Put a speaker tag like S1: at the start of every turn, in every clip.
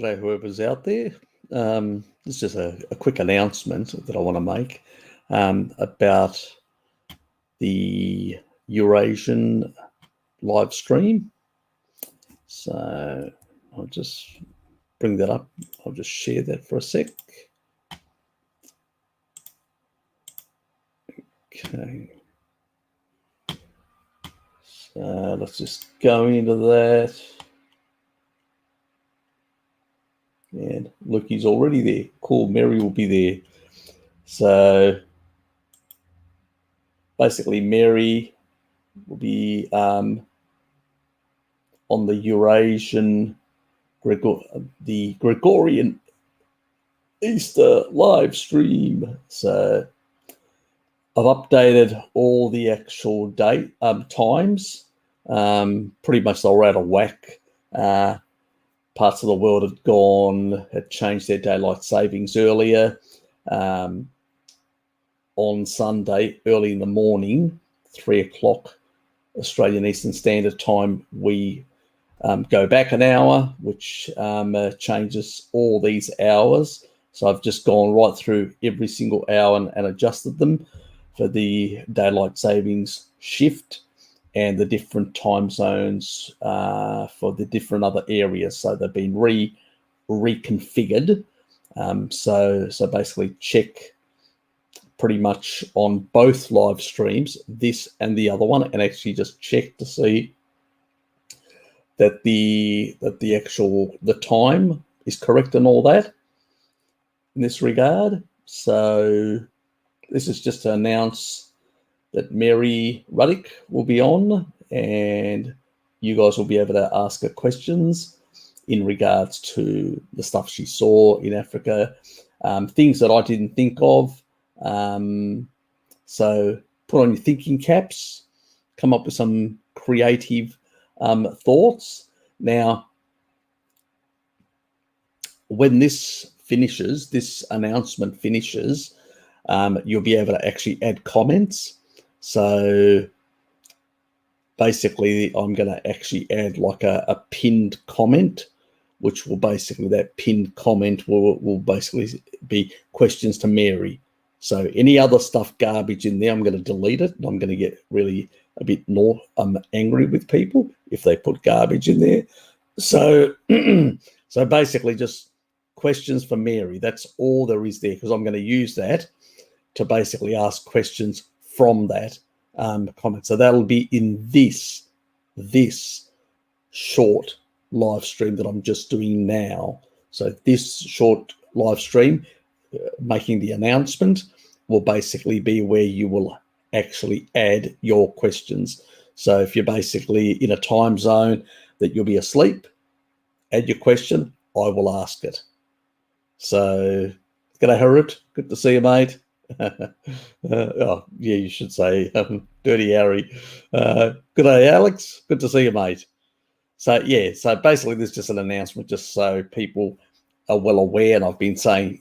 S1: G'day, whoever's out there. This is just a quick announcement that I want to make about the Eurasian live stream. So I'll just bring that up. I'll just share that for a sec. Okay. So let's just go into that. And look, he's already there. Cool, Mary will be there. So basically, Mary will be on the Eurasian, the Gregorian Easter live stream. So I've updated all the actual date times. Pretty much they were out of whack. Parts of the world had changed their daylight savings earlier. On Sunday, early in the morning, 3 o'clock Australian Eastern Standard Time, we go back an hour, which changes all these hours. So I've just gone right through every single hour and adjusted them for the daylight savings shift and the different time zones for the different other areas. So they've been reconfigured. So basically check pretty much on both live streams, this and the other one, and actually just check to see that the time is correct and all that in this regard. So this is just to announce that Mary Ruddick will be on, and you guys will be able to ask her questions in regards to the stuff she saw in Africa, things that I didn't think of. So put on your thinking caps, come up with some creative thoughts. Now, when this announcement finishes, you'll be able to actually add comments. So basically, I'm going to actually add like a pinned comment, which will basically, that pinned comment will basically be questions to Mary. So any other stuff garbage in there, I'm going to delete it. I'm going to get really a bit more angry with people if they put garbage in there. So, so basically just questions for Mary. That's all there is there, because I'm going to use that to basically ask questions from that comment. So that'll be in this short live stream that I'm just doing now. So this short live stream, making the announcement, will basically be where you will actually add your questions. So if you're basically in a time zone that you'll be asleep, add your question, I will ask it. So, g'day Harut, good to see you, mate. Oh, yeah, you should say Dirty Harry. G'day Alex, good to see you, mate. So yeah, so basically there's just an announcement just so people are well aware, and I've been saying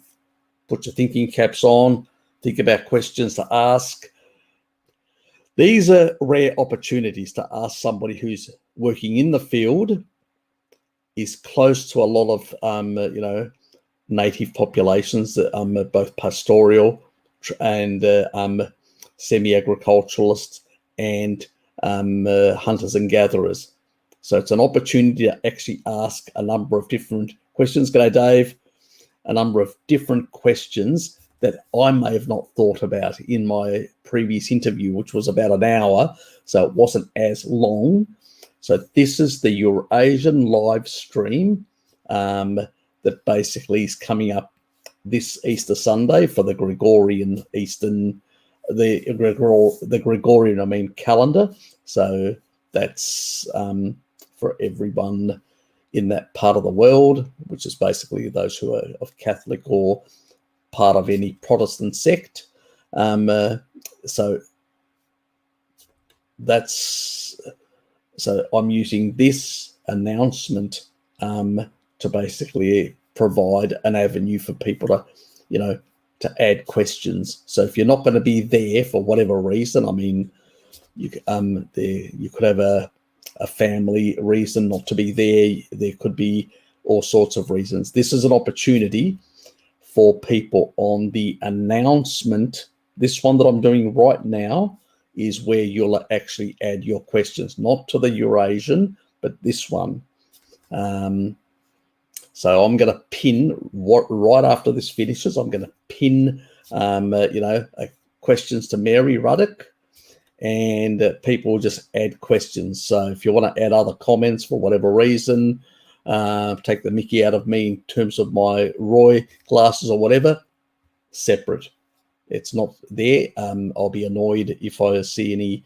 S1: put your thinking caps on, think about questions to ask. These are rare opportunities to ask somebody who's working in the field, is close to a lot of native populations that both pastoral and semi-agriculturalists and hunters and gatherers. So it's an opportunity to actually ask a number of different questions. G'day, Dave. A number of different questions that I may have not thought about in my previous interview, which was about an hour, so it wasn't as long. So this is the Eurasian live stream that basically is coming up this Easter Sunday for the Gregorian Gregorian calendar. So that's for everyone in that part of the world, which is basically those who are of Catholic or part of any Protestant sect. So I'm using this announcement to basically provide an avenue for people to add questions. So if you're not going to be there for whatever reason, I mean, you could have a family reason not to be there. There could be all sorts of reasons. This is an opportunity for people on the announcement. This one that I'm doing right now is where you'll actually add your questions, not to the Eurasian, but this one. So I'm going to pin right after this finishes. I'm going to pin, questions to Mary Ruddick, and people will just add questions. So if you want to add other comments for whatever reason, take the mickey out of me in terms of my Roy glasses or whatever, separate. It's not there. I'll be annoyed if I see any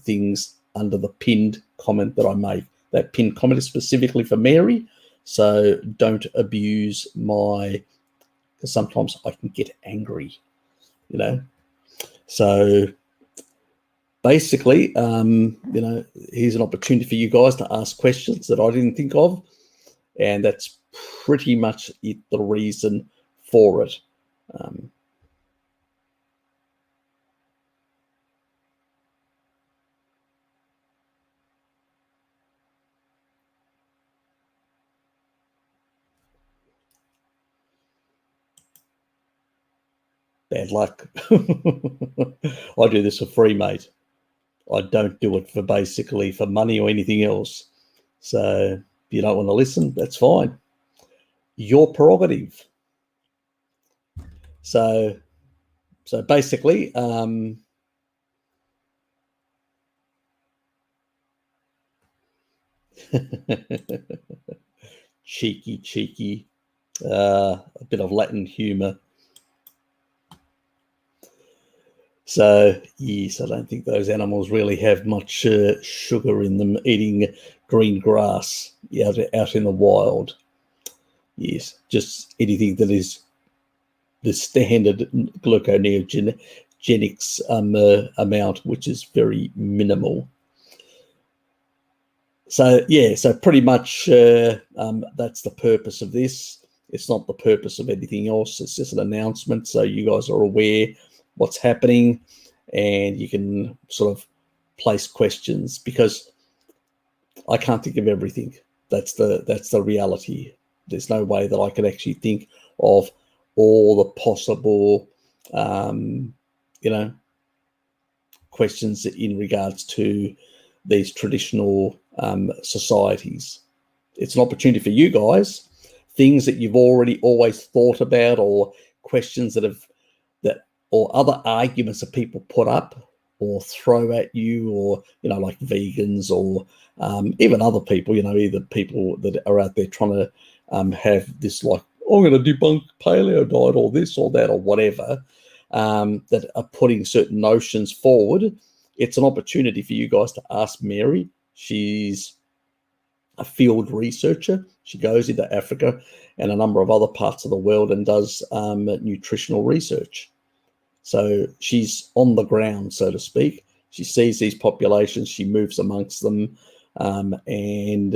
S1: things under the pinned comment that I make. That pinned comment is specifically for Mary, so don't abuse because sometimes I can get angry, So basically, here's an opportunity for you guys to ask questions that I didn't think of, and that's pretty much the reason for it. Bad luck. I do this for free, mate. I don't do it for money or anything else. So if you don't want to listen, that's fine. Your prerogative. So basically, cheeky, a bit of Latin humor. So yes, I don't think those animals really have much sugar in them, eating green grass out in the wild. Yes, just anything that is the standard gluconeogenics amount, which is very minimal. So pretty much that's the purpose of this. It's not the purpose of anything else. It's just an announcement, so you guys are aware what's happening, and you can sort of place questions, because I can't think of everything. That's the reality. There's no way that I can actually think of all the possible questions in regards to these traditional societies. It's an opportunity for you guys, things that you've always thought about, or questions or other arguments that people put up or throw at you, or like vegans, or even other people, either people that are out there trying to have this, like, I'm going to debunk paleo diet or this or that or whatever, that are putting certain notions forward. It's an opportunity for you guys to ask Mary. She's a field researcher. She goes into Africa and a number of other parts of the world and does nutritional research. So she's on the ground, so to speak. She sees these populations, she moves amongst them, and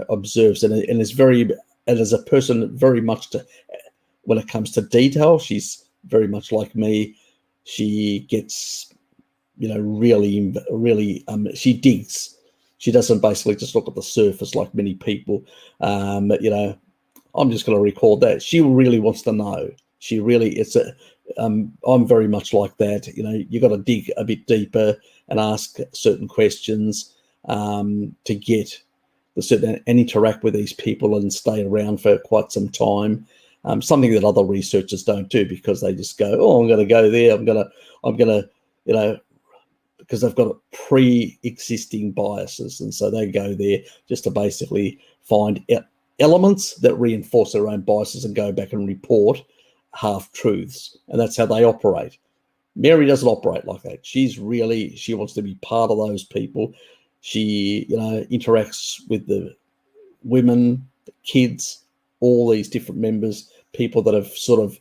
S1: observes, and as a person very much when it comes to detail, she's very much like me. She gets, really, she digs. She doesn't basically just look at the surface like many people. I'm just going to record that. She really wants to know. I'm very much like that. You got to dig a bit deeper and ask certain questions to get and interact with these people and stay around for quite some time. Something that other researchers don't do, because they just go, oh, I'm going to go there. I'm going to, because they've got pre-existing biases, and so they go there just to basically find elements that reinforce their own biases and go back and report half-truths, and that's how they operate. Mary doesn't operate like that. She wants to be part of those people. She, interacts with the women, the kids, all these different members, people that have sort of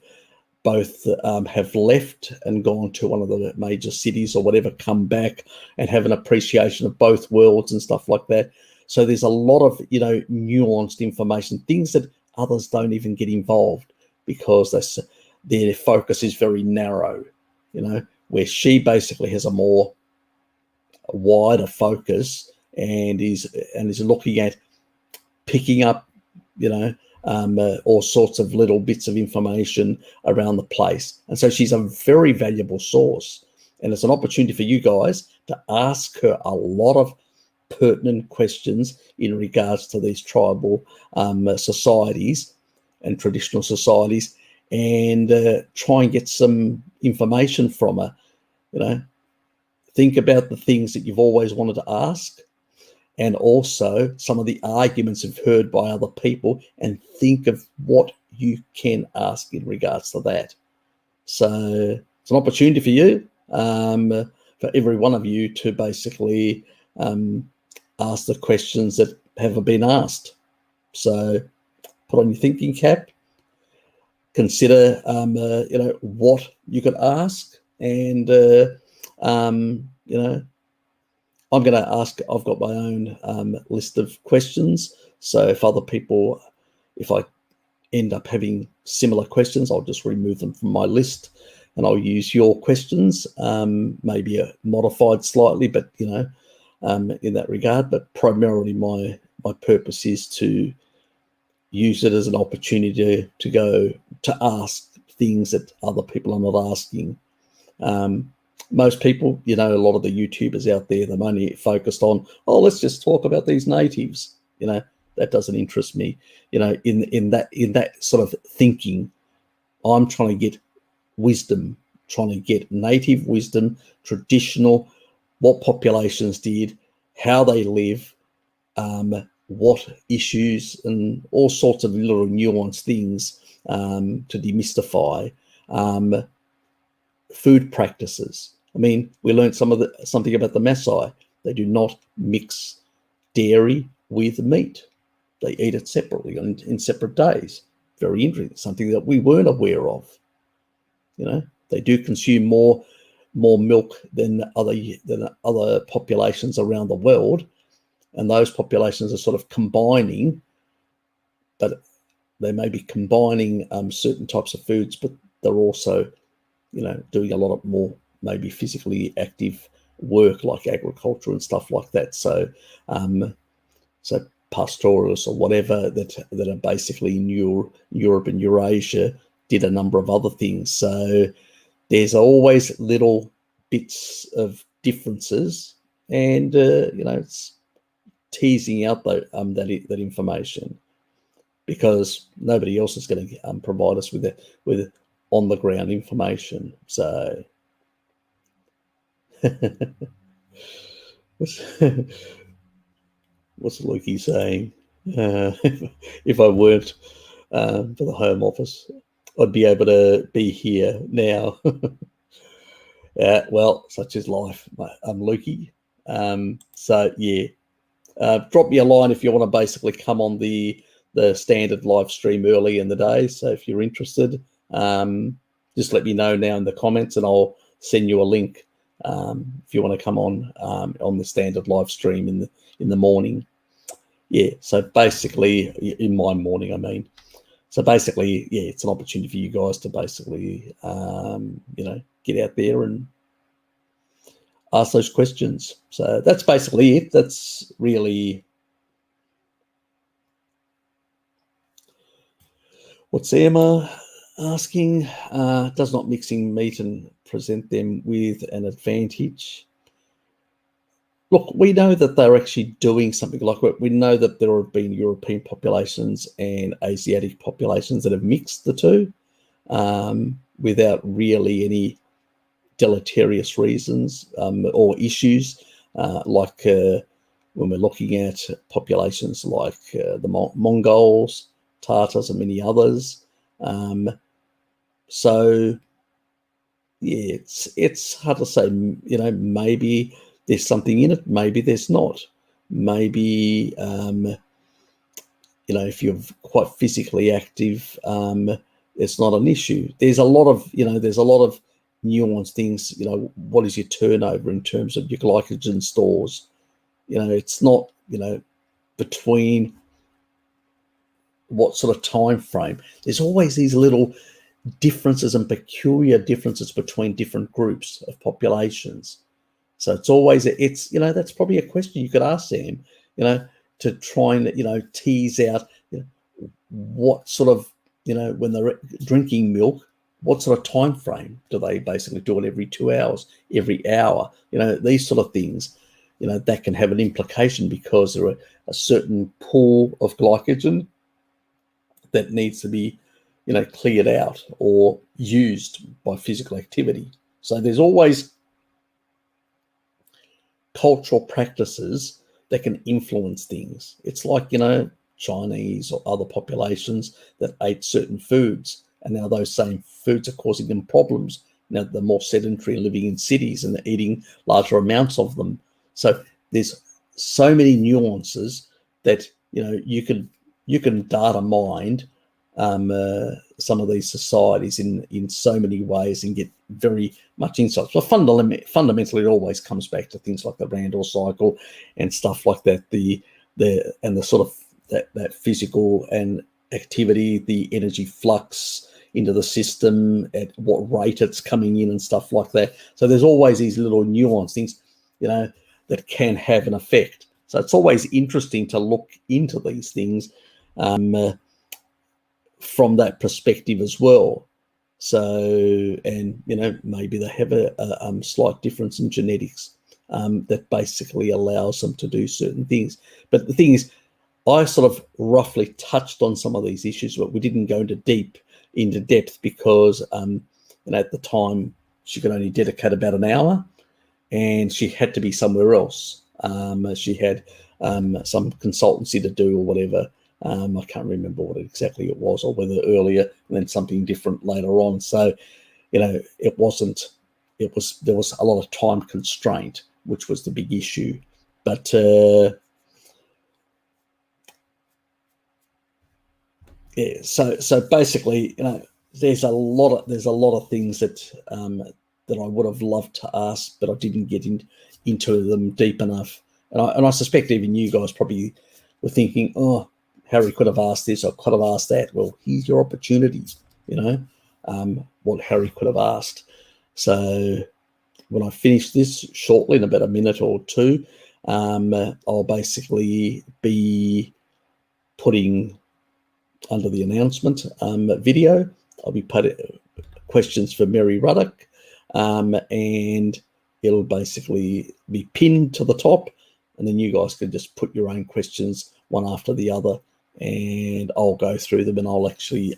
S1: both have left and gone to one of the major cities or whatever, come back and have an appreciation of both worlds and stuff like that. So there's a lot of, nuanced information, things that others don't even get involved, because their focus is very narrow, where she basically has a wider focus and is looking at picking up all sorts of little bits of information around the place. And so she's a very valuable source. And it's an opportunity for you guys to ask her a lot of pertinent questions in regards to these tribal societies and traditional societies, and try and get some information from her. Think about the things that you've always wanted to ask, and also some of the arguments you've heard by other people, and think of what you can ask in regards to that. So it's an opportunity for you, for every one of you, to basically ask the questions that haven't been asked. So put on your thinking cap, consider what you could ask, and I'm going to ask. I've got my own list of questions. So if other people, if I end up having similar questions, I'll just remove them from my list, and I'll use your questions, maybe modified slightly, but in that regard. But primarily, my purpose is to use it as an opportunity to go to ask things that other people are not asking. Most people, a lot of the YouTubers out there, they're only focused on, let's just talk about these natives. That doesn't interest me. In that sort of thinking, I'm trying to get wisdom, trying to get native wisdom, traditional, what populations did, how they live, what issues, and all sorts of little nuanced things to demystify food practices. I mean, we learned something about the Maasai. They do not mix dairy with meat. They eat it separately in separate days. Very interesting, something that we weren't aware of. They do consume more milk than other populations around the world, and those populations are sort of combining, but they may be combining certain types of foods, but they're also doing a lot of more maybe physically active work like agriculture and stuff like that. So pastoralists or whatever that are basically in Europe and Eurasia did a number of other things. So there's always little bits of differences, and it's teasing out that information, because nobody else is going to provide us with on the ground information. So what's Lucky saying? If I weren't for the Home Office, I'd be able to be here now. Well, such is life, Lukey. So yeah, drop me a line if you want to basically come on the standard live stream early in the day. So if you're interested, just let me know now in the comments, and I'll send you a link if you want to come on the standard live stream in the morning. Yeah, so basically in my morning, I mean. So basically, yeah, it's an opportunity for you guys to basically, get out there and ask those questions. So that's basically it. That's really what's Emma asking. Does not mixing meat and present them with an advantage? Look, we know that they're actually doing something like that. We know that there have been European populations and Asiatic populations that have mixed the two without really any deleterious reasons or issues, like when we're looking at populations like the Mongols, Tartars, and many others. So, yeah, it's hard to say. Maybe there's something in it. Maybe there's not. Maybe if you're quite physically active, it's not an issue. There's a lot of nuanced things. What is your turnover in terms of your glycogen stores? It's not between what sort of time frame. There's always these little differences and peculiar differences between different groups of populations. So it's always that's probably a question you could ask Sam, to try and tease out what sort of, when they're drinking milk, what sort of time frame do they basically do it? Every 2 hours, every hour? These sort of things, that can have an implication, because there are a certain pool of glycogen that needs to be, cleared out or used by physical activity. So there's always cultural practices that can influence things. It's like, Chinese or other populations that ate certain foods, and now those same foods are causing them problems. Now they're more sedentary, living in cities, and they're eating larger amounts of them. So there's so many nuances that you can data mine some of these societies in so many ways and get very much insights. But fundamentally, it always comes back to things like the Randall cycle and stuff like that. The sort of that physical and activity, the energy flux into the system, at what rate it's coming in and stuff like that. So there's always these little nuanced things, that can have an effect. So it's always interesting to look into these things from that perspective as well. So, and maybe they have a slight difference in genetics that basically allows them to do certain things. But the thing is, I sort of roughly touched on some of these issues, but we didn't go into depth because at the time she could only dedicate about an hour, and she had to be somewhere else. She had some consultancy to do or whatever. I can't remember what exactly it was, or whether earlier and then something different later on. So, there was a lot of time constraint, which was the big issue. But yeah, so basically, there's a lot of things that that I would have loved to ask, but I didn't get into them deep enough. And I suspect even you guys probably were thinking, oh, Harry could have asked this or could have asked that. Well, here's your opportunity, what Harry could have asked. So when I finish this shortly, in about a minute or two, I'll basically be putting under the announcement video, I'll be putting questions for Mary Ruddick, and it'll basically be pinned to the top, and then you guys can just put your own questions one after the other, and I'll go through them and I'll actually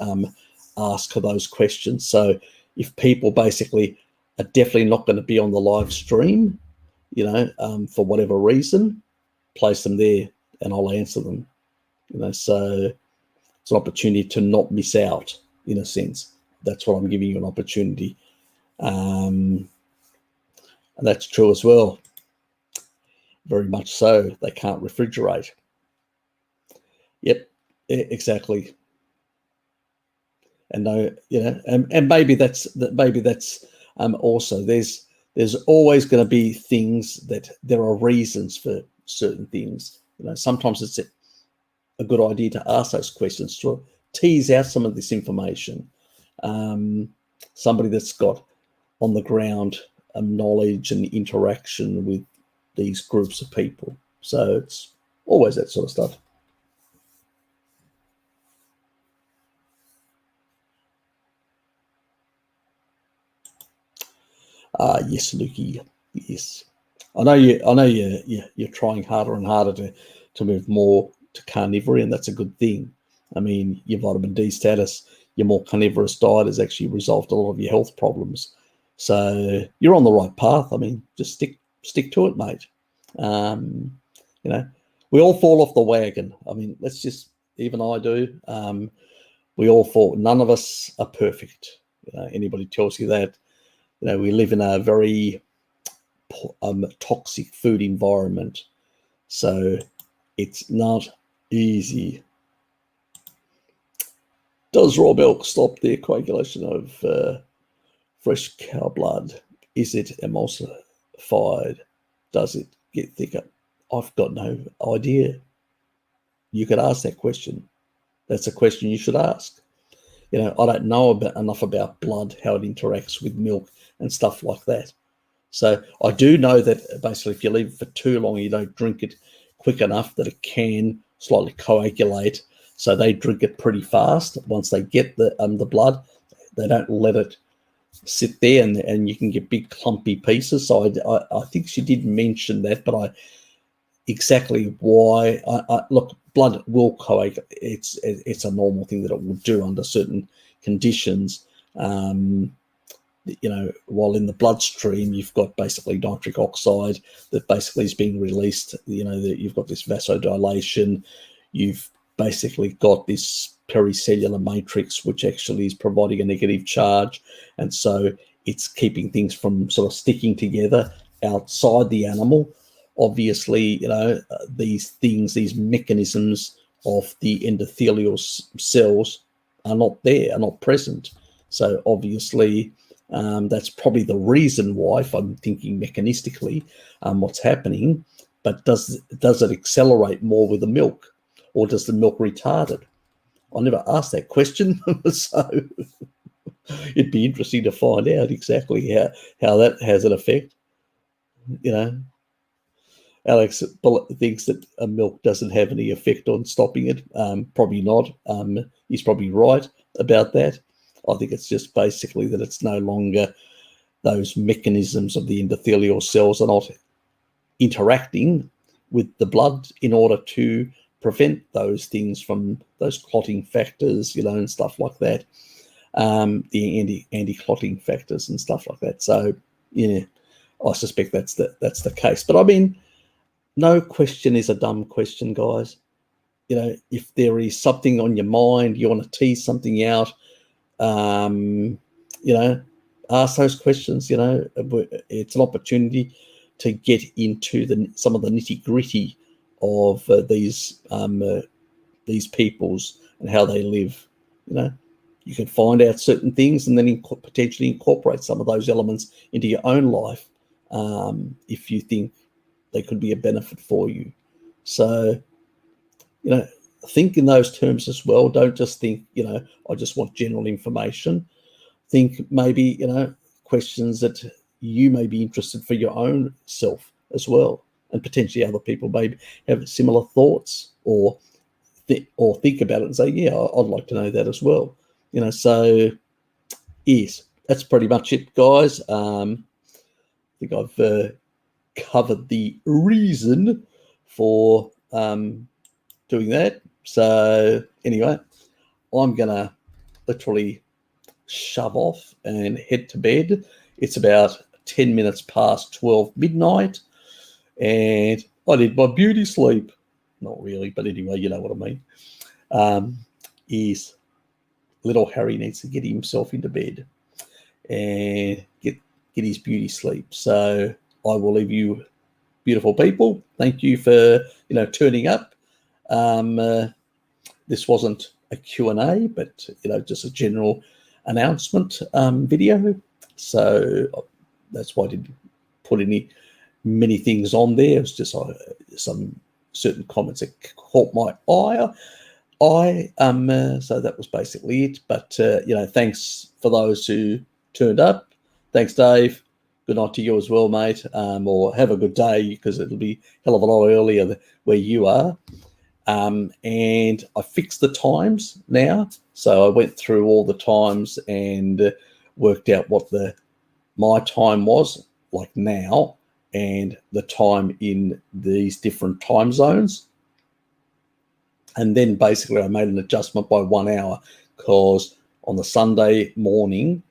S1: ask her those questions. So if people basically are definitely not going to be on the live stream, for whatever reason, place them there and I'll answer them. So it's an opportunity to not miss out, in a sense. That's what I'm giving you, an opportunity. And that's true as well. Very much so. They can't refrigerate. Yep, exactly. And no, and maybe that's also there's always going to be things that there are reasons for certain things. Sometimes it's a good idea to ask those questions to tease out some of this information. Somebody that's got on the ground knowledge and interaction with these groups of people. So it's always that sort of stuff. Yes, Lukey. Yes, I know you're trying harder and harder to move more to carnivory, and that's a good thing. I mean, your vitamin D status, your more carnivorous diet has actually resolved a lot of your health problems. So you're on the right path. I mean, just stick to it, mate. We all fall off the wagon. I mean, even I do. We all fall. None of us are perfect. Anybody tells you that, we live in a very toxic food environment. So it's not easy. Does raw milk stop the coagulation of fresh cow blood? Is it emulsified? Does it get thicker? I've got no idea. You could ask that question. That's a question you should ask. I don't know enough about blood, how it interacts with milk and stuff like that. So I do know that basically if you leave it for too long, you don't drink it quick enough, that it can slightly coagulate So they drink it pretty fast. Once they get the blood, they don't let it sit there, and you can get big clumpy pieces. So I think she did mention that, but exactly why, look, blood will coagulate. It's a normal thing that it will do under certain conditions. While in the bloodstream, you've got basically nitric oxide that basically is being released. You've got this vasodilation. You've basically got this pericellular matrix, which actually is providing a negative charge. And so it's keeping things from sort of sticking together outside the animal. Obviously, these mechanisms of the endothelial cells are not there, are not present. So obviously, that's probably the reason why, if I'm thinking mechanistically, what's happening. But does it accelerate more with the milk, or does the milk retard it? I never asked that question, so it'd be interesting to find out exactly how that has an effect. Alex thinks that milk doesn't have any effect on stopping it. Probably not. He's probably right about that. I think it's just basically that it's no longer, those mechanisms of the endothelial cells are not interacting with the blood in order to prevent those things from those clotting factors, and stuff like that. The anti-clotting factors and stuff like that. So, I suspect that's the case. But I mean, no question is a dumb question, guys. If there is something on your mind, you want to tease something out, ask those questions. It's an opportunity to get into some of the nitty-gritty of these peoples and how they live. You can find out certain things and then potentially incorporate some of those elements into your own life, if you think they could be a benefit for you. So, think in those terms as well. Don't just think, I just want general information. Think maybe, questions that you may be interested for your own self as well. And potentially other people may have similar thoughts or think about it and say, yeah, I'd like to know that as well. So yes, that's pretty much it, guys. I think I've covered the reason for doing that. So anyway, I'm gonna literally shove off and head to bed. It's about 10 minutes past 12 midnight, and I did my beauty sleep. Not really, but anyway, you know what I mean. Little Harry needs to get himself into bed and get his beauty sleep. So I will leave you, beautiful people. Thank you for turning up. This wasn't a Q&A, but just a general announcement video. So that's why I didn't put many things on there. It was just some certain comments that caught my eye. So that was basically it. But thanks for those who turned up. Thanks, Dave. Good night to you as well, mate. Or have a good day, because it'll be a hell of a lot earlier where you are. And I fixed the times now. So I went through all the times and worked out what my time was like now and the time in these different time zones. And then basically I made an adjustment by 1 hour, because on the Sunday morning,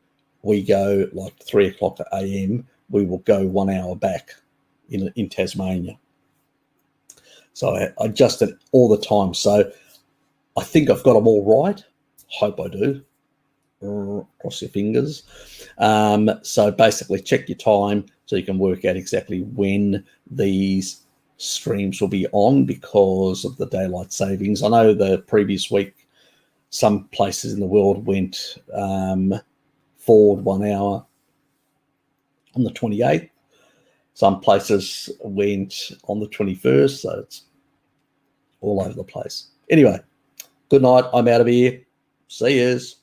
S1: we go like 3 o'clock a.m. We will go 1 hour back in Tasmania. So I adjusted all the time. So I think I've got them all right. Hope I do. Cross your fingers. So basically check your time so you can work out exactly when these streams will be on because of the daylight savings. I know the previous week, some places in the world went forward 1 hour on the 28th. Some places went on the 21st, so it's all over the place. Anyway, good night. I'm out of here. See yous.